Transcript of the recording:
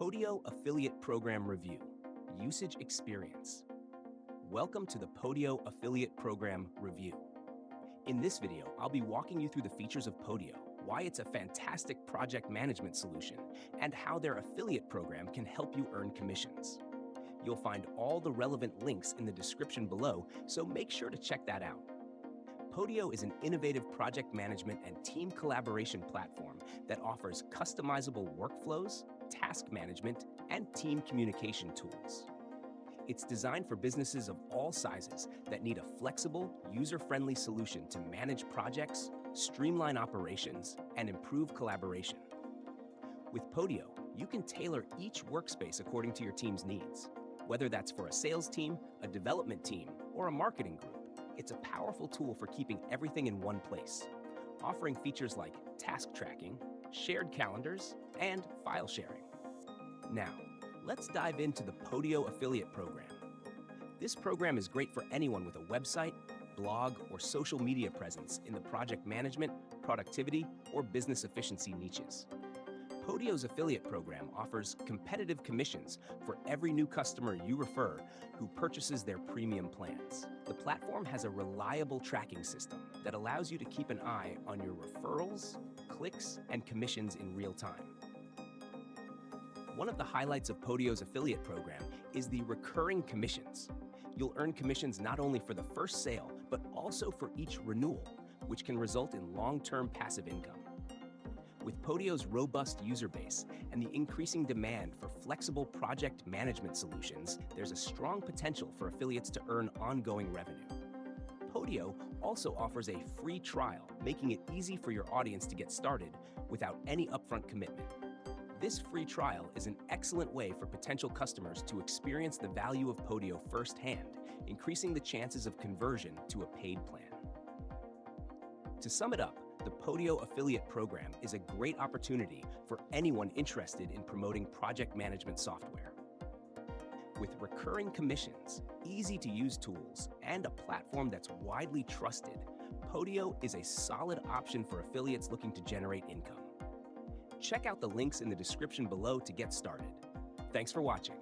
Podio Affiliate Program Review, Usage Experience. Welcome to the Podio Affiliate Program Review. In this video, I'll be walking you through the features of Podio, why it's a fantastic project management solution, and how their affiliate program can help you earn commissions. You'll find all the relevant links in the description below, so make sure to check that out. Podio is an innovative project management and team collaboration platform that offers customizable workflows, task management, and team communication tools. It's designed for businesses of all sizes that need a flexible, user-friendly solution to manage projects, streamline operations, and improve collaboration. With Podio, you can tailor each workspace according to your team's needs. Whether that's for a sales team, a development team, or a marketing group, it's a powerful tool for keeping everything in one place, offering features like task tracking, shared calendars, and file sharing. Now, let's dive into the Podio Affiliate Program. This program is great for anyone with a website, blog, or social media presence in the project management, productivity, or business efficiency niches. Podio's affiliate program offers competitive commissions for every new customer you refer who purchases their premium plans. The platform has a reliable tracking system that allows you to keep an eye on your referrals, clicks, and commissions in real time. One of the highlights of Podio's affiliate program is the recurring commissions. You'll earn commissions not only for the first sale, but also for each renewal, which can result in long-term passive income. With Podio's robust user base and the increasing demand for flexible project management solutions, there's a strong potential for affiliates to earn ongoing revenue. Podio also offers a free trial, making it easy for your audience to get started without any upfront commitment. This free trial is an excellent way for potential customers to experience the value of Podio firsthand, increasing the chances of conversion to a paid plan. To sum it up, the Podio Affiliate Program is a great opportunity for anyone interested in promoting project management software. With recurring commissions, easy-to-use tools, and a platform that's widely trusted, Podio is a solid option for affiliates looking to generate income. Check out the links in the description below to get started. Thanks for watching.